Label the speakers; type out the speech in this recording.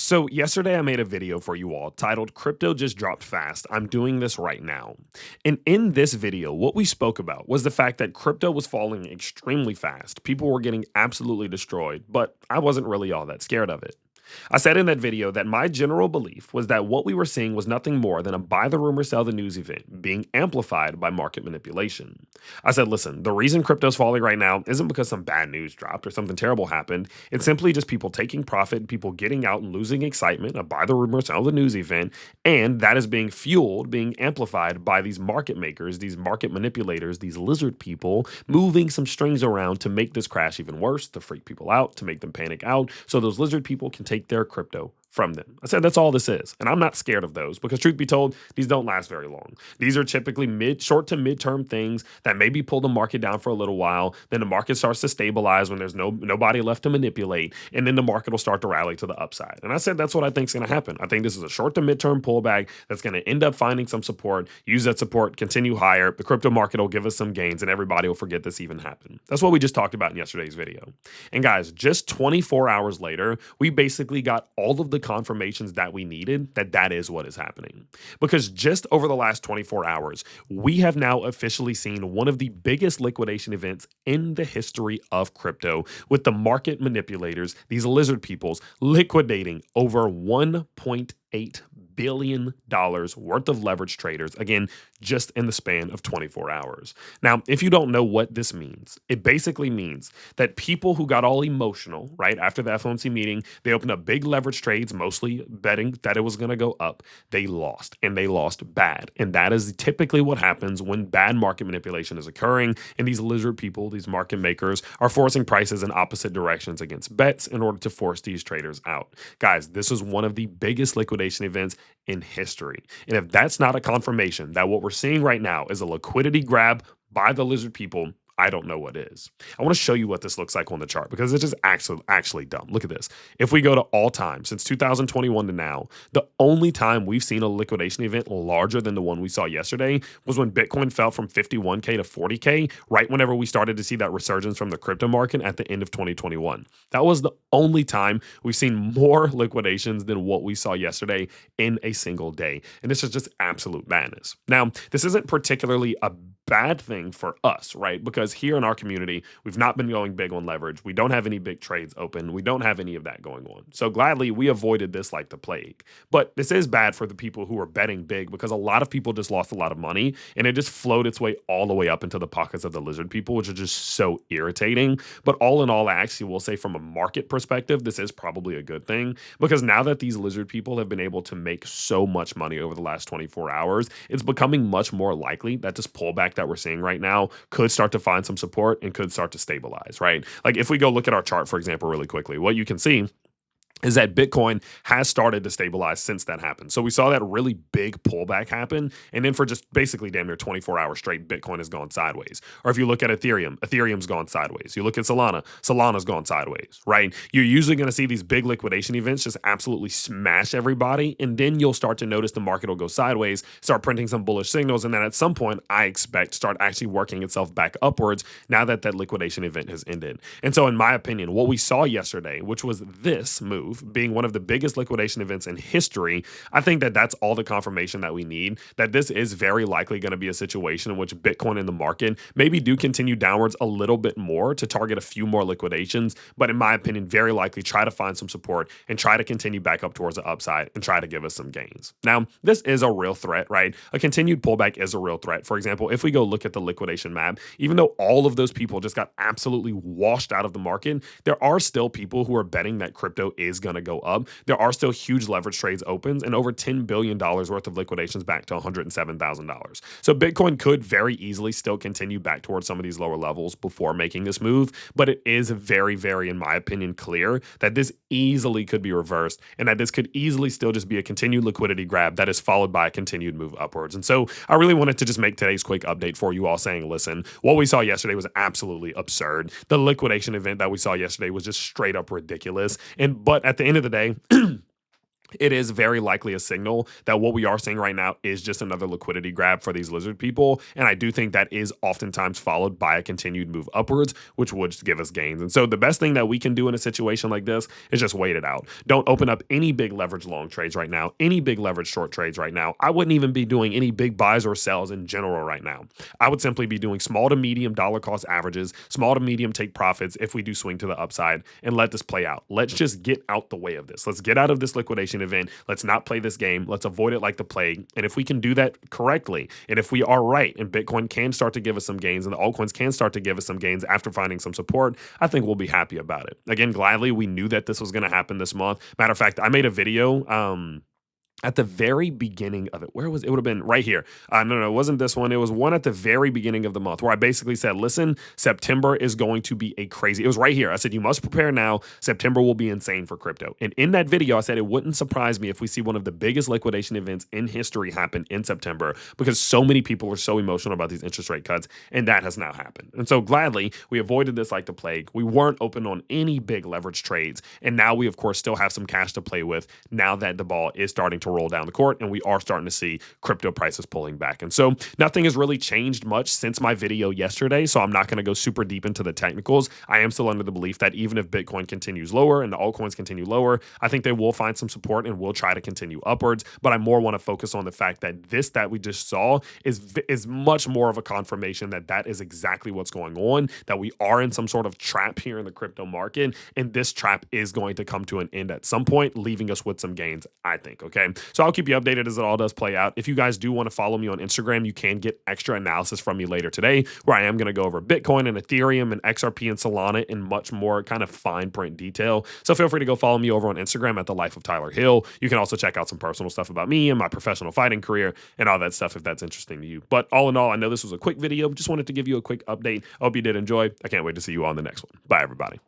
Speaker 1: So, yesterday I made a video for you all titled Crypto Just Dropped Fast. I'm doing this right now. And in this video, what we spoke about was the fact that crypto was falling extremely fast. People were getting absolutely destroyed, but I wasn't really all that scared of it. I said in that video that my general belief was that what we were seeing was nothing more than a buy the rumor, sell the news event being amplified by market manipulation. I said, listen, the reason crypto's falling right now isn't because some bad news dropped or something terrible happened. It's simply just people taking profit, people getting out and losing excitement, a buy the rumor, sell the news event, and that is being fueled, being amplified by these market makers, these market manipulators, these lizard people moving some strings around to make this crash even worse, to freak people out, to make them panic out, so those lizard people can take their crypto from them. I said that's all this is. And I'm not scared of those because truth be told, these don't last very long. These are typically short to midterm things that maybe pull the market down for a little while. Then the market starts to stabilize when there's nobody left to manipulate. And then the market will start to rally to the upside. And I said that's what I think is going to happen. I think this is a short to midterm pullback that's going to end up finding some support, use that support, continue higher. The crypto market will give us some gains and everybody will forget this even happened. That's what we just talked about in yesterday's video. And guys, just 24 hours later, we basically got all of the confirmations that we needed that is what is happening. Because just over the last 24 hours, we have now officially seen one of the biggest liquidation events in the history of crypto, with the market manipulators, these lizard peoples, liquidating over $1.8 billion worth of leverage traders, again, just in the span of 24 hours. Now, if you don't know what this means, it basically means that people who got all emotional, right, after the FOMC meeting, they opened up big leverage trades, mostly betting that it was going to go up. They lost, and they lost bad. And that is typically what happens when bad market manipulation is occurring, and these lizard people, these market makers, are forcing prices in opposite directions against bets in order to force these traders out. Guys, this is one of the biggest liquidation events in history. And if that's not a confirmation that what we're seeing right now is a liquidity grab by the lizard people, I don't know what is. I want to show you what this looks like on the chart because it's just actually dumb. Look at this. If we go to all time, since 2021 to now, the only time we've seen a liquidation event larger than the one we saw yesterday was when Bitcoin fell from 51K to 40K, right whenever we started to see that resurgence from the crypto market at the end of 2021. That was the only time we've seen more liquidations than what we saw yesterday in a single day. And this is just absolute madness. Now, this isn't particularly a bad thing for us, right? Because here in our community, we've not been going big on leverage. We don't have any big trades open. We don't have any of that going on. So gladly, we avoided this like the plague. But this is bad for the people who are betting big because a lot of people just lost a lot of money and it just flowed its way all the way up into the pockets of the lizard people, which are just so irritating. But all in all, I actually will say from a market perspective, this is probably a good thing because now that these lizard people have been able to make so much money over the last 24 hours, it's becoming much more likely that this pullback that we're seeing right now could start to find some support and could start to stabilize, right? Like if we go look at our chart, for example, really quickly, what you can see is that Bitcoin has started to stabilize since that happened. So we saw that really big pullback happen. And then for just basically damn near 24 hours straight, Bitcoin has gone sideways. Or if you look at Ethereum, Ethereum's gone sideways. You look at Solana, Solana's gone sideways, right? You're usually going to see these big liquidation events just absolutely smash everybody. And then you'll start to notice the market will go sideways, start printing some bullish signals. And then at some point, I expect start actually working itself back upwards now that that liquidation event has ended. And so in my opinion, what we saw yesterday, which was this move, being one of the biggest liquidation events in history, I think that that's all the confirmation that we need, that this is very likely going to be a situation in which Bitcoin and the market maybe do continue downwards a little bit more to target a few more liquidations, but in my opinion, very likely try to find some support and try to continue back up towards the upside and try to give us some gains. Now, this is a real threat, right? A continued pullback is a real threat. For example, if we go look at the liquidation map, even though all of those people just got absolutely washed out of the market, there are still people who are betting that crypto is going to go up. There are still huge leverage trades opens and over $10 billion worth of liquidations back to $107,000. So Bitcoin could very easily still continue back towards some of these lower levels before making this move. But it is very, very, in my opinion, clear that this easily could be reversed and that this could easily still just be a continued liquidity grab that is followed by a continued move upwards. And so I really wanted to just make today's quick update for you all saying, listen, what we saw yesterday was absolutely absurd. The liquidation event that we saw yesterday was just straight up ridiculous. But at the end of the day, it is very likely a signal that what we are seeing right now is just another liquidity grab for these lizard people. And I do think that is oftentimes followed by a continued move upwards, which would give us gains. And so the best thing that we can do in a situation like this is just wait it out. Don't open up any big leverage long trades right now, any big leverage short trades right now. I wouldn't even be doing any big buys or sells in general right now. I would simply be doing small to medium dollar cost averages, small to medium take profits if we do swing to the upside, and let this play out. Let's just get out the way of this. Let's get out of this liquidation event. Let's not play this game. Let's avoid it like the plague. And if we can do that correctly, and if we are right, and Bitcoin can start to give us some gains, and the altcoins can start to give us some gains after finding some support, I think we'll be happy about it. Again, gladly, we knew that this was going to happen this month. Matter of fact, I made a video at the very beginning of it. Where was it? Would have been right here. No, it wasn't this one. It was one at the very beginning of the month where I basically said, listen, September is going to be a crazy. It was right here. I said, you must prepare now. September will be insane for crypto. And in that video, I said it wouldn't surprise me if we see one of the biggest liquidation events in history happen in September, because so many people are so emotional about these interest rate cuts, and that has now happened. And so gladly, we avoided this like the plague. We weren't open on any big leverage trades. And now we, of course, still have some cash to play with now that the ball is starting to roll down the court, and we are starting to see crypto prices pulling back. And so nothing has really changed much since my video yesterday, so I'm not going to go super deep into the technicals. I am still under the belief that even if Bitcoin continues lower and the altcoins continue lower, I think they will find some support and will try to continue upwards. But I more want to focus on the fact that this that we just saw is much more of a confirmation that that is exactly what's going on, that we are in some sort of trap here in the crypto market, and this trap is going to come to an end at some point, leaving us with some gains, I think. Okay, so I'll keep you updated as it all does play out. If you guys do want to follow me on Instagram, you can get extra analysis from me later today, where I am going to go over Bitcoin and Ethereum and XRP and Solana in much more kind of fine print detail. So feel free to go follow me over on Instagram at The Life of Tyler Hill. You can also check out some personal stuff about me and my professional fighting career and all that stuff if that's interesting to you. But all in all, I know this was a quick video. Just wanted to give you a quick update. I hope you did enjoy. I can't wait to see you on the next one. Bye, everybody.